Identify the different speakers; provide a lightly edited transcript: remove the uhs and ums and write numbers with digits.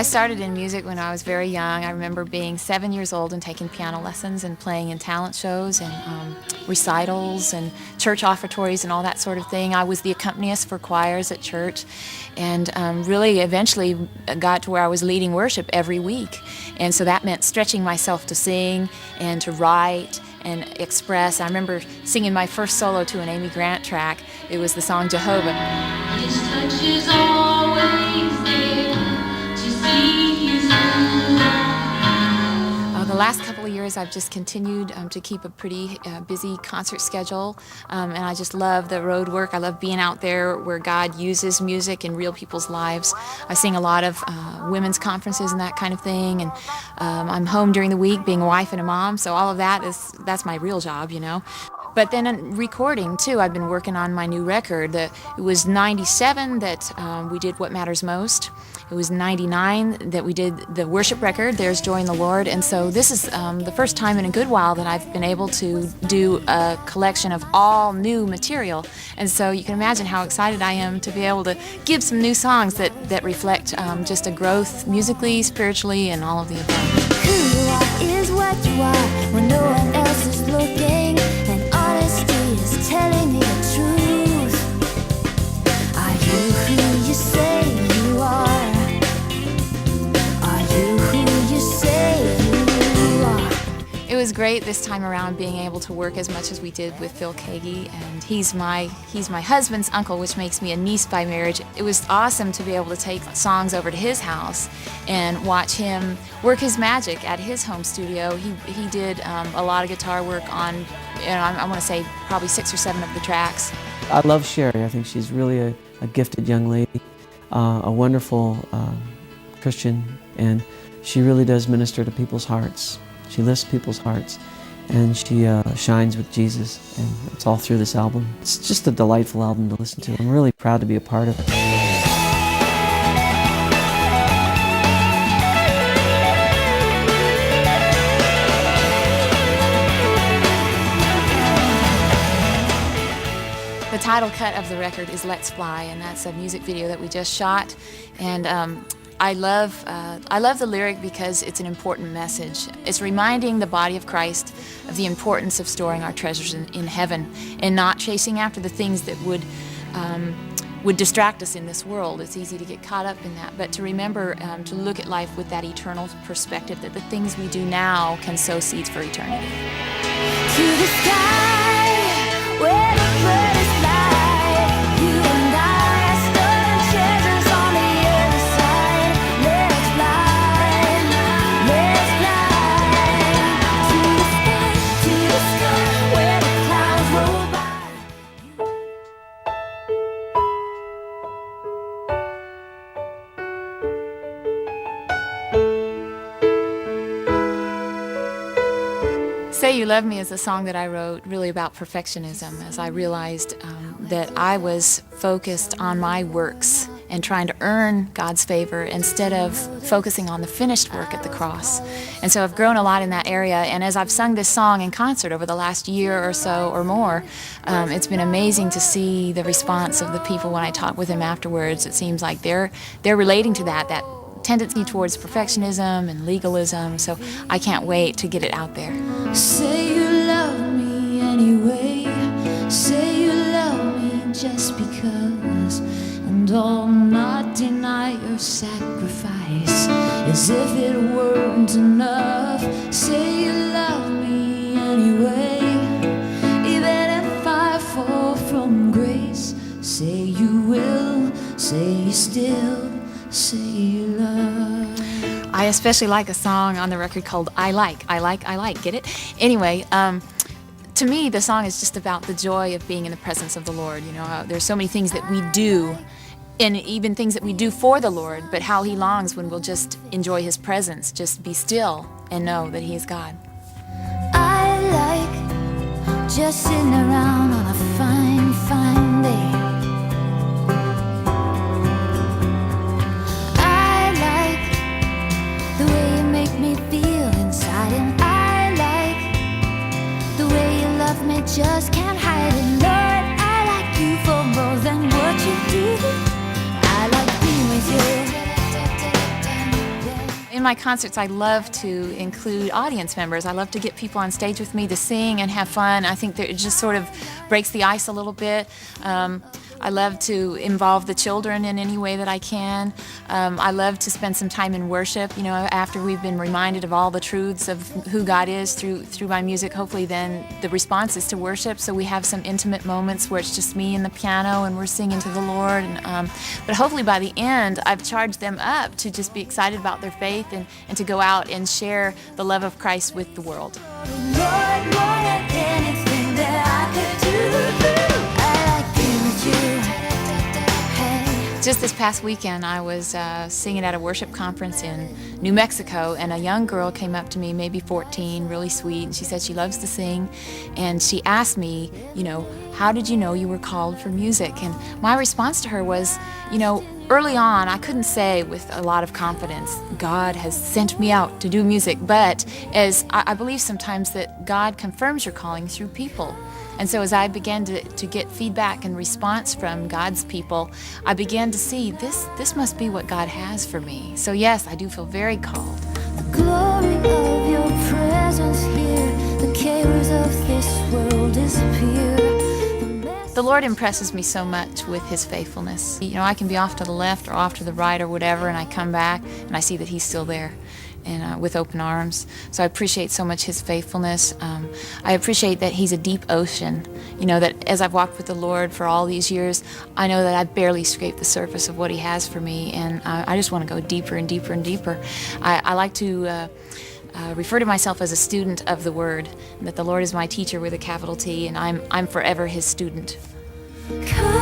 Speaker 1: started in music when I was very young. I remember being 7 years old and taking piano lessons and playing in talent shows and recitals and church offertories and all that sort of thing. I was the accompanist for choirs at church, and really eventually got to where I was leading worship every week. And so that meant stretching myself to sing and to write and express. I remember singing my first solo to an Amy Grant track. It was the song Jehovah.
Speaker 2: His touch is always there to see you through.
Speaker 1: The last couple of years I've just continued to keep a pretty busy concert schedule, and I just love the road work. I love being out there where God uses music in real people's lives. I sing a lot of women's conferences and that kind of thing, and I'm home during the week being a wife and a mom, so all of that's my real job, you know. But then in recording, too, I've been working on my new record. It was 97 that we did What Matters Most. It was 99 that we did the worship record, There's Joy in the Lord. And so this is the first time in a good while that I've been able to do a collection of all new material. And so you can imagine how excited I am to be able to give some new songs that reflect just a growth musically, spiritually, and all of the above.
Speaker 3: Who you are is what you are when no one else is looking, and honesty is telling me the truth. Are you who you say you are? Are you who you say you are?
Speaker 1: It was great this time around being able to work as much as we did with Cheri Keaggy, and he's my husband's uncle, which makes me a niece by marriage. It was awesome to be able to take songs over to his house and watch him work his magic at his home studio. He did a lot of guitar work on, I want to say probably 6 or 7 of the tracks.
Speaker 4: I love Cheri. I think she's really a gifted young lady, a wonderful Christian, and she really does minister to people's hearts. She lifts people's hearts, and she shines with Jesus, and it's all through this album. It's just a delightful album to listen to. I'm really proud to be a part of it.
Speaker 1: The title cut of the record is Let's Fly, and that's a music video that we just shot. And I love the lyric because it's an important message. It's reminding the body of Christ of the importance of storing our treasures in heaven and not chasing after the things that would distract us in this world. It's easy to get caught up in that, but to remember to look at life with that eternal perspective, that the things we do now can sow seeds for eternity.
Speaker 3: To the sky, where the birds fly, you and I are stolen treasures on the other side. Let's fly, to the sky, where the clouds roll by.
Speaker 1: Say You Love Me is a song that I wrote really about perfectionism, as I realized that I was focused on my works and trying to earn God's favor instead of focusing on the finished work at the cross. And so I've grown a lot in that area, and as I've sung this song in concert over the last year or so or more, it's been amazing to see the response of the people when I talk with them afterwards. It seems like they're relating to that tendency towards perfectionism and legalism, so I can't wait to get it out there.
Speaker 3: Say you love me anyway. Say you love me just because, and I'll not deny your sacrifice as if it weren't enough. Say you love me anyway, even if I fall from grace. Say you will, say you still, say you love.
Speaker 1: I especially like a song on the record called I Like. Get it? Anyway, to me, the song is just about the joy of being in the presence of the Lord. You know, there's so many things that we do, and even things that we do for the Lord, but how He longs when we'll just enjoy His presence, just be still and know that He is God.
Speaker 3: I like just sitting around on a fine, fine day. I like the way you make me feel inside, and I like the way you love me, just can't hide it. Lord, I like you for more than what you do. I like being with you.
Speaker 1: In my concerts, I love to include audience members. I love to get people on stage with me to sing and have fun. I think that it just sort of breaks the ice a little bit. I love to involve the children in any way that I can. I love to spend some time in worship, after we've been reminded of all the truths of who God is through my music. Hopefully then the response is to worship, so we have some intimate moments where it's just me and the piano and we're singing to the Lord. But hopefully by the end, I've charged them up to just be excited about their faith and to go out and share the love of Christ with the world.
Speaker 3: Lord, more than anything that I could do, I like being with you. Hey.
Speaker 1: Just this past weekend, I was singing at a worship conference in New Mexico, and a young girl came up to me, maybe 14, really sweet, and she said she loves to sing, and she asked me, how did you know you were called for music? And my response to her was, early on, I couldn't say with a lot of confidence, God has sent me out to do music, but as I believe sometimes that God confirms your calling through people. And so as I began to get feedback and response from God's people, I began to see this must be what God has for me. So yes, I do feel very called.
Speaker 3: The glory of your presence here, the cares of this world disappear.
Speaker 1: The Lord impresses me so much with His faithfulness. I can be off to the left or off to the right or whatever, and I come back and I see that He's still there and with open arms. So I appreciate so much His faithfulness. I appreciate that He's a deep ocean. That as I've walked with the Lord for all these years, I know that I've barely scraped the surface of what He has for me, and I just want to go deeper and deeper and deeper. I like to refer to myself as a student of the Word, and that the Lord is my teacher with a capital T, and I'm forever His student.
Speaker 3: Come